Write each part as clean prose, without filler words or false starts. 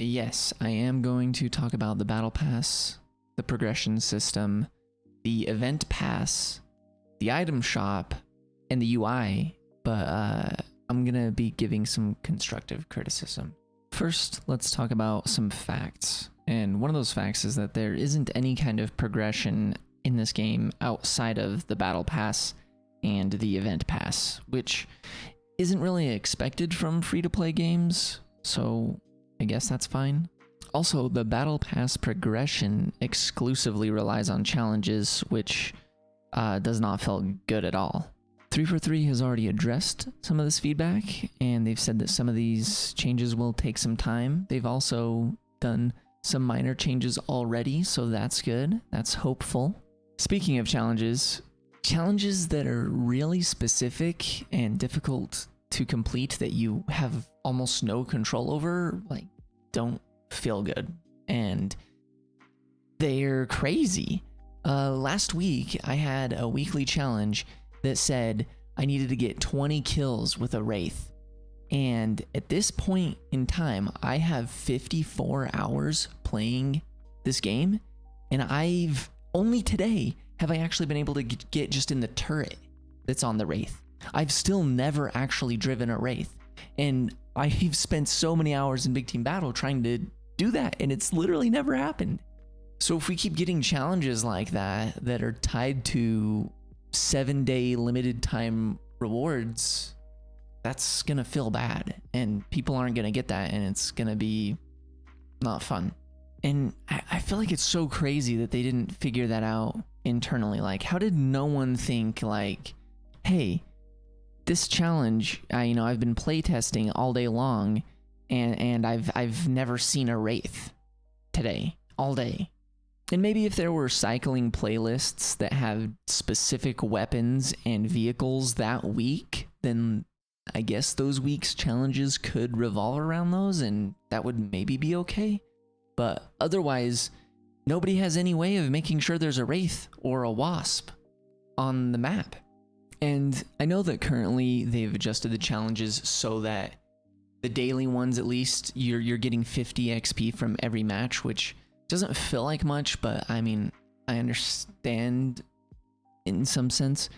Yes, I am going to talk about the battle pass, the progression system, the event pass, the item shop, and the UI, but I'm gonna be giving some constructive criticism. First, let's talk about some facts. And one of those facts is that there isn't any kind of progression in this game outside of the battle pass and the event pass, which isn't really expected from free-to-play games, so I guess that's fine. Also, the battle pass progression exclusively relies on challenges, which does not feel good at all. 343 has already addressed some of this feedback, and they've said that some of these changes will take some time. They've also done some minor changes already, so that's good. That's hopeful. Speaking of challenges that are really specific and difficult to complete that you have almost no control over, like, don't feel good. And they're crazy. Last week, I had a weekly challenge that said I needed to get 20 kills with a Wraith. And at this point in time, I have 54 hours playing this game, and I've only today have I actually been able to get just in the turret that's on the Wraith. I've still never actually driven a Wraith, and I've spent so many hours in Big Team Battle trying to do that, and it's literally never happened. So if we keep getting challenges like that that are tied to 7-day limited time rewards, that's gonna feel bad, and people aren't gonna get that, and it's gonna be not fun. And I feel like it's so crazy that they didn't figure that out internally. Like, how did no one think, like, hey, this challenge, I've been playtesting all day long, and I've never seen a Wraith today, all day. And maybe if there were cycling playlists that have specific weapons and vehicles that week, then I guess those week's challenges could revolve around those, and that would maybe be okay. But otherwise, nobody has any way of making sure there's a Wraith or a Wasp on the map. And I know that currently they've adjusted the challenges so that the daily ones, at least, you're getting 50 XP from every match, which doesn't feel like much, but I mean, I understand in some sense,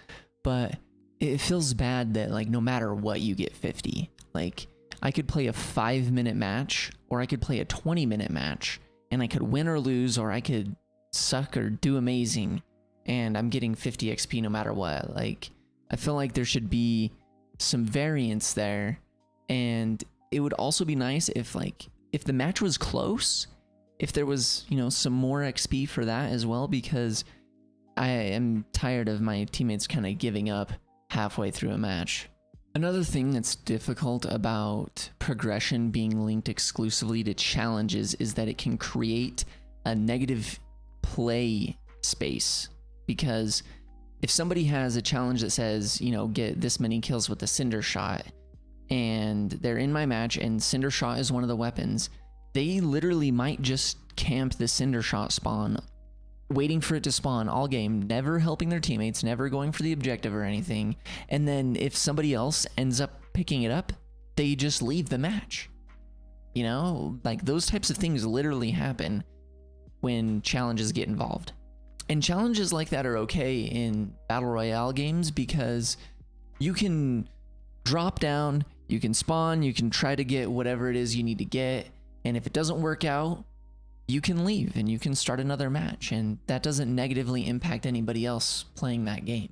but it feels bad that, like, no matter what, you get 50. Like, I could play a 5-minute match, or I could play a 20-minute match, and I could win or lose, or I could suck or do amazing, and I'm getting 50 XP no matter what. Like, I feel like there should be some variance there, and it would also be nice if, like, if the match was close, if there was, some more XP for that as well, because I am tired of my teammates kind of giving up halfway through a match. Another thing that's difficult about progression being linked exclusively to challenges is that it can create a negative play space, because if somebody has a challenge that says, get this many kills with the Cinder Shot, and they're in my match and Cinder Shot is one of the weapons, they literally might just camp the Cinder Shot spawn, waiting for it to spawn all game, never helping their teammates, never going for the objective or anything. And then if somebody else ends up picking it up, they just leave the match. Like, those types of things literally happen when challenges get involved. And challenges like that are okay in Battle Royale games because you can drop down, you can spawn, you can try to get whatever it is you need to get, and if it doesn't work out, you can leave and you can start another match, and that doesn't negatively impact anybody else playing that game.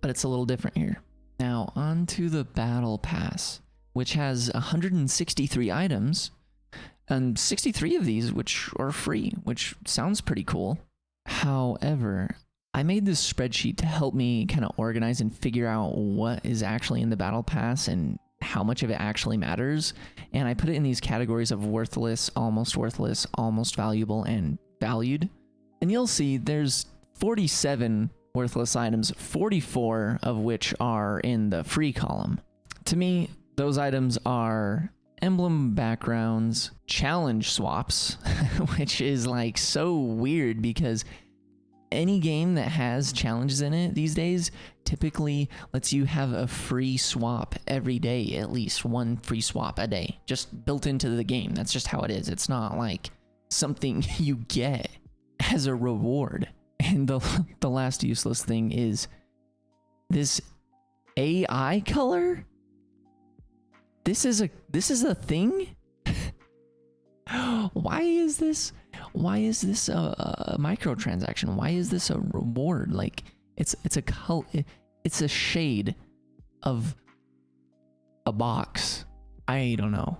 But it's a little different here. Now, on to the Battle Pass, which has 163 items, and 63 of these which are free, which sounds pretty cool. However, I made this spreadsheet to help me kind of organize and figure out what is actually in the Battle Pass and how much of it actually matters, and I put it in these categories of worthless, almost valuable, and valued. And you'll see there's 47 worthless items, 44 of which are in the free column. To me, those items are emblem backgrounds, challenge swaps, which is like so weird because any game that has challenges in it these days typically lets you have a free swap every day, at least one free swap a day, just built into the game. That's just how it is. It's not like something you get as a reward. And the last useless thing is this AI color. This is a thing. Why is this a microtransaction? Why is this a reward? Like it's a shade of a box. I don't know.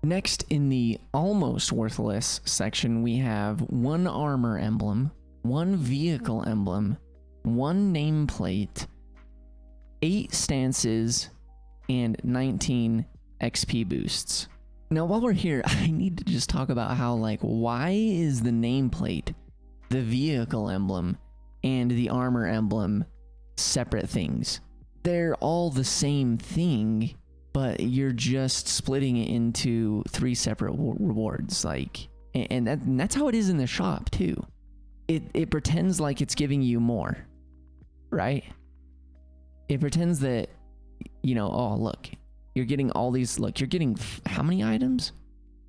Next in the almost worthless section, we have one armor emblem, one vehicle emblem, one nameplate, 8 stances, and 19 XP boosts. Now, while we're here, I need to just talk about how, like, why is the nameplate, the vehicle emblem, and the armor emblem separate things? They're all the same thing, but you're just splitting it into 3 separate rewards. Like, and that's how it is in the shop too. It pretends like it's giving you more, right? It pretends that, you know, oh look, you're getting all these, look, you're getting how many items?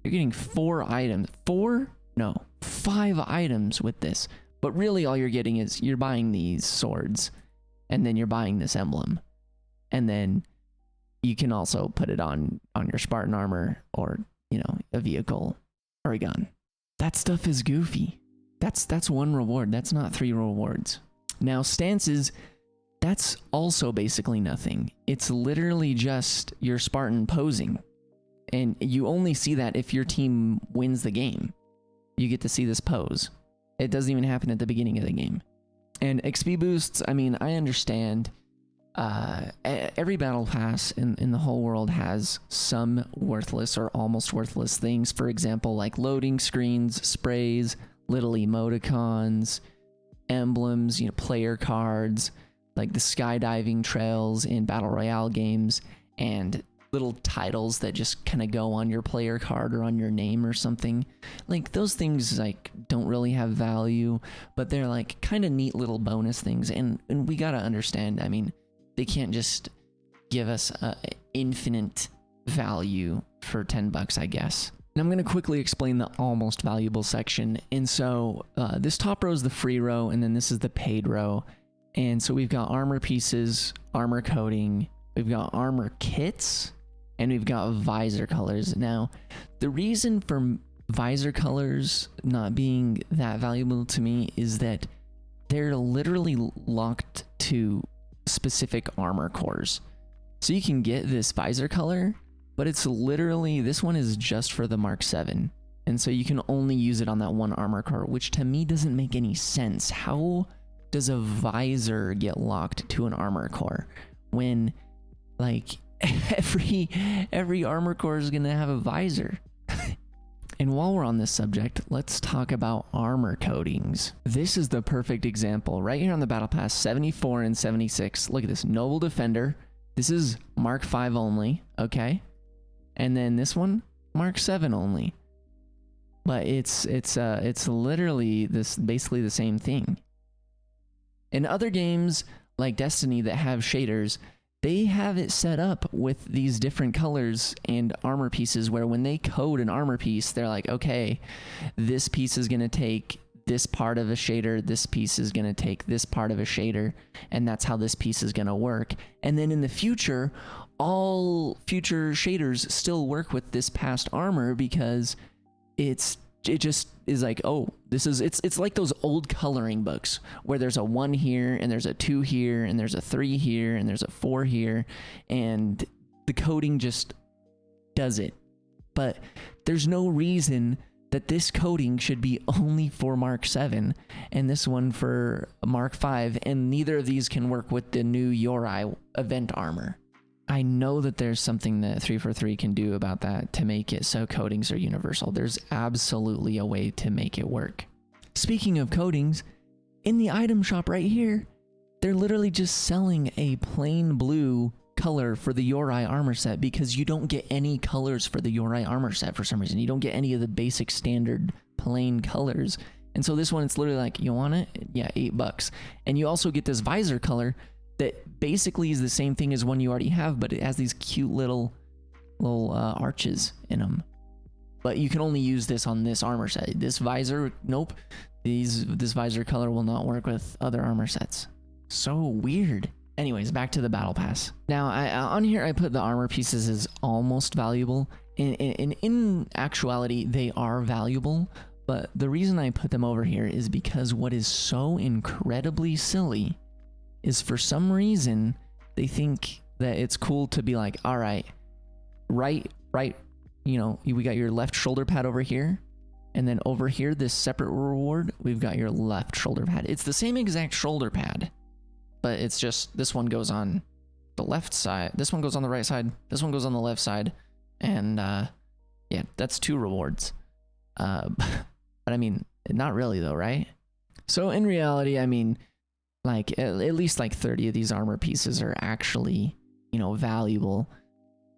You're getting 4 items. 4? No, 5 items with this. But really all you're getting is you're buying these swords, and then you're buying this emblem. And then you can also put it on your Spartan armor, or, you know, a vehicle or a gun. That stuff is goofy. That's 1 reward. That's not 3 rewards. Now, stances, that's also basically nothing. It's literally just your Spartan posing. And you only see that if your team wins the game. You get to see this pose. It doesn't even happen at the beginning of the game. And XP boosts, I mean, I understand. Every battle pass in the whole world has some worthless or almost worthless things. For example, like loading screens, sprays, little emoticons, emblems, you know, player cards, like the skydiving trails in battle royale games, and little titles that just kind of go on your player card or on your name or something. Like those things like don't really have value, but they're like kind of neat little bonus things. And we gotta understand, I mean, they can't just give us infinite value for 10 bucks, I guess. And I'm going to quickly explain the almost valuable section. And so this top row is the free row, and then this is the paid row. And so we've got armor pieces, armor coating, we've got armor kits, and we've got visor colors. Now, the reason for visor colors not being that valuable to me is that they're literally locked to specific armor cores. So you can get this visor color, but it's literally, this one is just for the Mark 7. And so you can only use it on that one armor core, which to me doesn't make any sense. How does a visor get locked to an armor core when like every armor core is gonna have a visor? And while we're on this subject, let's talk about armor coatings. This is the perfect example right here on the Battle Pass, 74 and 76. Look at this, Noble Defender. This is Mark 5 only, okay? And then this one, Mark 7 only. But it's literally this basically the same thing. In other games like Destiny that have shaders, they have it set up with these different colors and armor pieces where when they code an armor piece, they're like, okay, this piece is going to take this part of a shader, this piece is going to take this part of a shader, and that's how this piece is going to work. And then in the future, all future shaders still work with this past armor because it just is like, oh, it's like those old coloring books where there's a 1 here and there's a 2 here and there's a 3 here and there's a 4 here, and the coding just does it. But there's no reason that this coding should be only for Mark 7 and this one for Mark 5, and neither of these can work with the new Yori event armor. I know that there's something that 343 can do about that to make it so coatings are universal. There's absolutely a way to make it work. Speaking of coatings, in the item shop right here, they're literally just selling a plain blue color for the Yori armor set because you don't get any colors for the Yori armor set for some reason. You don't get any of the basic standard plain colors. And so this one, it's literally like, you want it? Yeah, $8. And you also get this visor color that basically is the same thing as one you already have, but it has these cute little arches in them. But you can only use this on this armor set. This visor, nope. This visor color will not work with other armor sets. So weird. Anyways, back to the battle pass. Now, on here, I put the armor pieces as almost valuable. In actuality, they are valuable. But the reason I put them over here is because what is so incredibly silly is for some reason, they think that it's cool to be like, all right, right, you know, we got your left shoulder pad over here. And then over here, this separate reward, we've got your left shoulder pad. It's the same exact shoulder pad, but it's just this one goes on the left side. This one goes on the right side. This one goes on the left side. And yeah, that's 2 rewards. But I mean, not really though, right? So in reality, I mean, like at least like 30 of these armor pieces are actually, you know, valuable.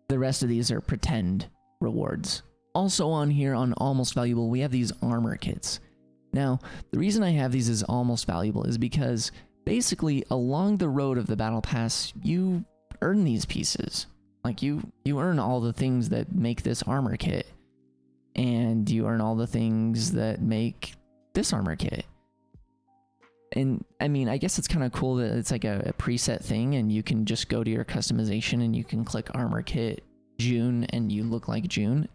The rest of these are pretend rewards. Also on here on almost valuable, we have these armor kits. Now, the reason I have these as almost valuable is because basically along the road of the battle pass, you earn these pieces. Like you earn all the things that make this armor kit, and you earn all the things that make this armor kit. And I mean, I guess it's kind of cool that it's like a preset thing, and you can just go to your customization and you can click armor kit June and you look like June.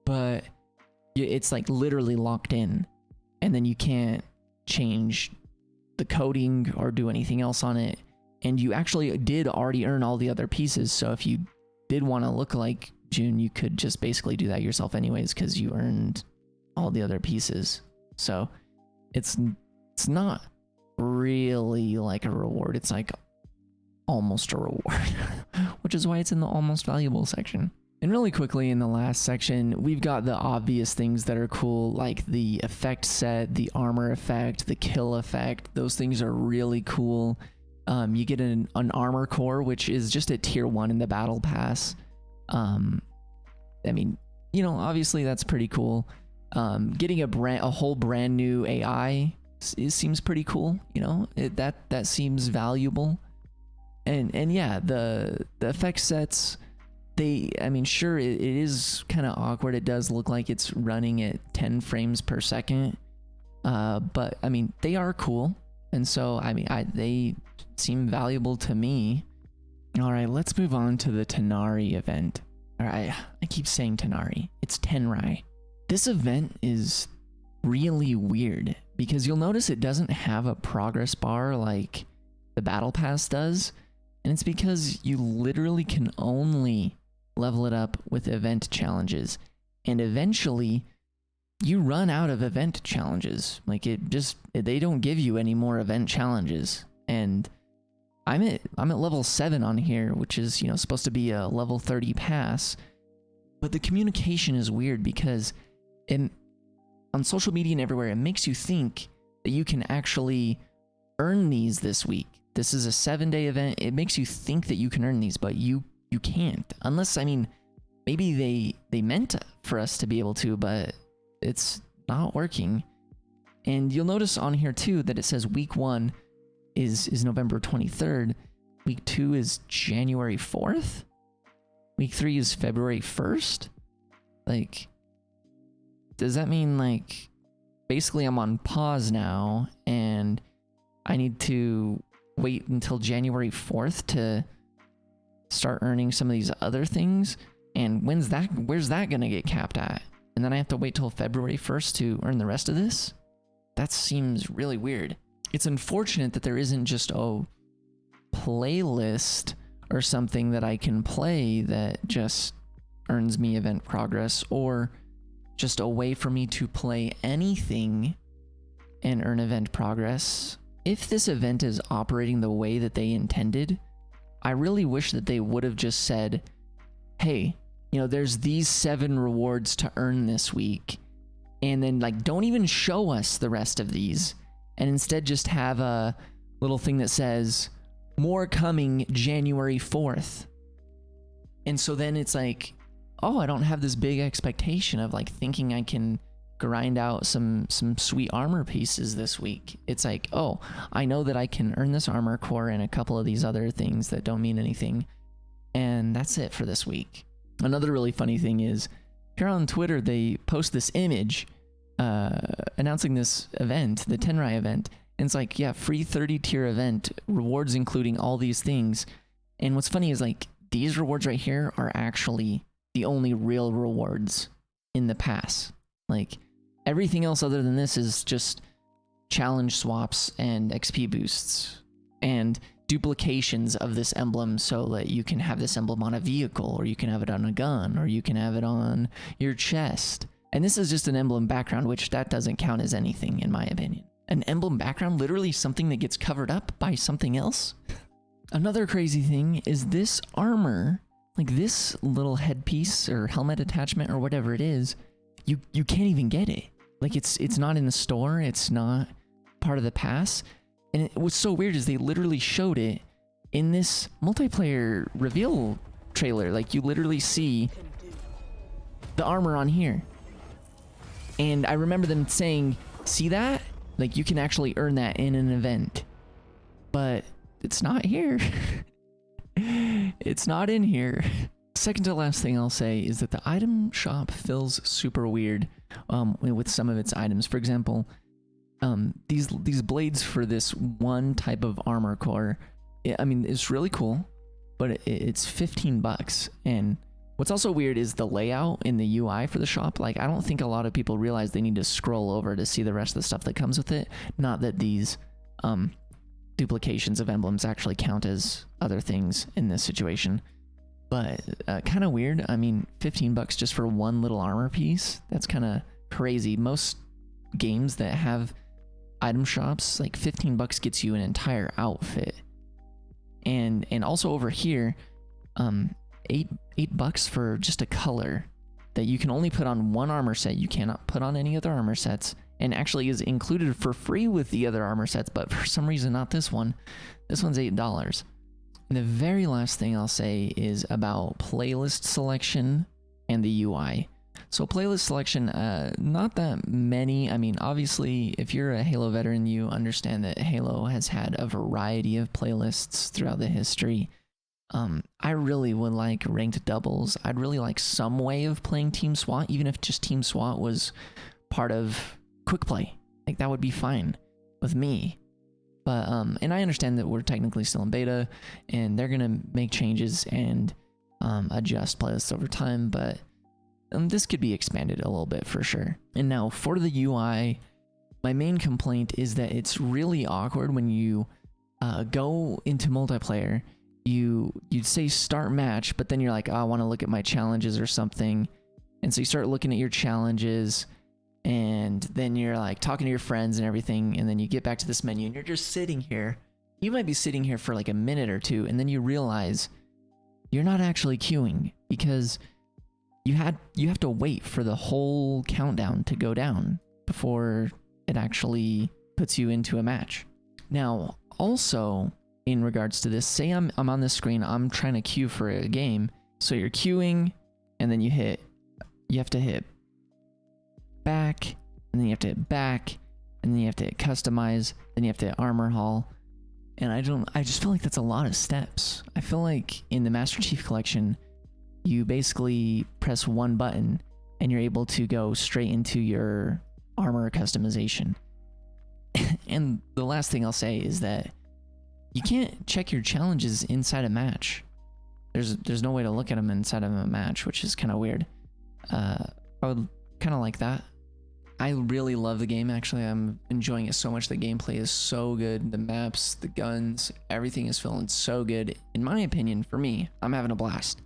But it's like literally locked in, and then you can't change the coding or do anything else on it. And you actually did already earn all the other pieces. So if you did want to look like June, you could just basically do that yourself anyways, because you earned all the other pieces. So it's not really like a reward. It's like almost a reward, which is why it's in the almost valuable section. And really quickly in the last section, we've got the obvious things that are cool, like the effect set, the armor effect, the kill effect. Those things are really cool. You get an armor core, which is just at tier 1 in the battle pass. I mean, you know, obviously that's pretty cool. Getting a whole brand new AI seems pretty cool. You know, that seems valuable. And yeah, the effect sets, I mean, sure, it is kind of awkward. It does look like it's running at 10 frames per second. But I mean, they are cool. And so, I mean, they seem valuable to me. All right, let's move on to the Tanari event. All right, I keep saying Tanari. It's Tenrai. This event is really weird because you'll notice it doesn't have a progress bar like the battle pass does. And it's because you literally can only level it up with event challenges. And eventually you run out of event challenges. Like they don't give you any more event challenges. And I'm at level 7 on here, which is, you know, supposed to be a level 30 pass. But the communication is weird because on social media and everywhere, it makes you think that you can actually earn these this week. This is a 7-day event. It makes you think that you can earn these, but you can't. Unless, I mean, maybe they meant for us to be able to, but it's not working. And you'll notice on here too that it says week 1 is November 23rd. Week 2 is January 4th. Week 3 is February 1st. Like, does that mean like basically I'm on pause now and I need to wait until January 4th to start earning some of these other things? And where's that gonna get capped at? And then I have to wait till February 1st to earn the rest of this? That seems really weird. It's unfortunate that there isn't just a playlist or something that I can play that just earns me event progress, or just a way for me to play anything and earn event progress. If this event is operating the way that they intended, I really wish that they would have just said, hey, you know, there's these 7 rewards to earn this week, and then like don't even show us the rest of these, and instead just have a little thing that says more coming January 4th. And so then it's like, oh, I don't have this big expectation of like thinking I can grind out some sweet armor pieces this week. It's like, oh, I know that I can earn this armor core and a couple of these other things that don't mean anything, and that's it for this week. Another really funny thing is, here on Twitter, they post this image announcing this event, the Tenrai event, and it's like, yeah, free 30 tier event, rewards including all these things. And what's funny is, like, these rewards right here are actually the only real rewards in the pass. Like, everything else other than this is just challenge swaps and XP boosts and duplications of this emblem, so that you can have this emblem on a vehicle, or you can have it on a gun, or you can have it on your chest. And this is just an emblem background, which that doesn't count as anything in my opinion. An emblem background, literally something that gets covered up by something else. Another crazy thing is this armor, like this little headpiece or helmet attachment or whatever it is, you can't even get it. Like, it's not in the store, it's not part of the pass. And what's so weird is they literally showed it in this multiplayer reveal trailer. Like, you literally see the armor on here. And I remember them saying, see that? Like, you can actually earn that in an event. But it's not here. It's not in here. Second to last thing I'll say is that the item shop feels super weird with some of its items. For example, these blades for this one type of armor core, I mean, it's really cool, but it's $15. And what's also weird is the layout in the UI for the shop. Like, I don't think a lot of people realize they need to scroll over to see the rest of the stuff that comes with it. Not that these duplications of emblems actually count as other things in this situation, but kind of weird. I mean, $15 just for one little armor piece, that's kind of crazy. Most games that have item shops, like $15 gets you an entire outfit. And also over here, $8 for just a color that you can only put on one armor set. You cannot put on any other armor sets, and actually is included for free with the other armor sets, but for some reason not this one. This one's $8. And the very last thing I'll say is about playlist selection and the UI. So playlist selection, not that many. I mean, obviously, if you're a Halo veteran, you understand that Halo has had a variety of playlists throughout the history. I really would like ranked doubles. I'd really like some way of playing Team SWAT, even if just Team SWAT was part of quick play. Like, that would be fine with me. But and I understand that we're technically still in beta, and they're gonna make changes and adjust playlists over time, but this could be expanded a little bit for sure. And now for the UI, my main complaint is that it's really awkward when you go into multiplayer. You'd say start match, but then you're like, oh, I want to look at my challenges or something, and so you start looking at your challenges, and then you're like talking to your friends and everything, and then you get back to this menu and you're just sitting here. You might be sitting here for like a minute or two, and then you realize you're not actually queuing, because you have to wait for the whole countdown to go down before it actually puts you into a match. Now, also in regards to this, say I'm on this screen, I'm trying to queue for a game. So you're queuing, and then you have to hit back, and then you have to hit back, and then you have to hit customize, then you have to hit armor haul. And I just feel like that's a lot of steps. I feel like in the Master Chief Collection, you basically press one button and you're able to go straight into your armor customization. And the last thing I'll say is that you can't check your challenges inside a match. There's no way to look at them inside of a match, which is kind of weird. I would kind of like that. I really love the game, actually. I'm enjoying it so much. The gameplay is so good. The maps, the guns, everything is feeling so good. In my opinion, for me, I'm having a blast.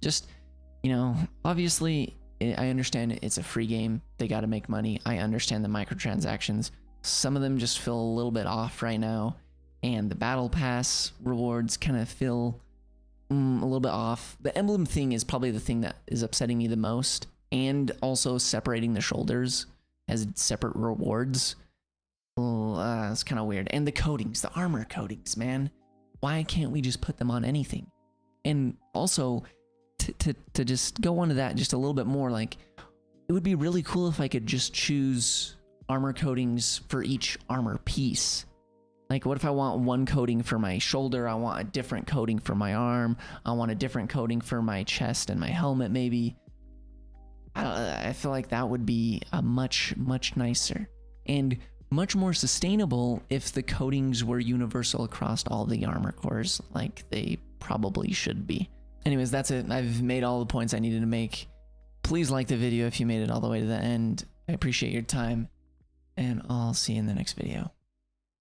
Just, you know, obviously, I understand it's a free game. They got to make money. I understand the microtransactions. Some of them just feel a little bit off right now. And the battle pass rewards kind of feel a little bit off. The emblem thing is probably the thing that is upsetting me the most. And also separating the shoulders as separate rewards. It's kind of weird. And the coatings, the armor coatings, man. Why can't we just put them on anything? And also, to just go on to that just a little bit more, like, it would be really cool if I could just choose armor coatings for each armor piece. Like, what if I want one coating for my shoulder? I want a different coating for my arm. I want a different coating for my chest and my helmet, maybe. I feel like that would be a much nicer and much more sustainable if the coatings were universal across all the armor cores, like they probably should be. Anyways, that's it. I've made all the points I needed to make. Please like the video if you made it all the way to the end. I appreciate your time, and I'll see you in the next video.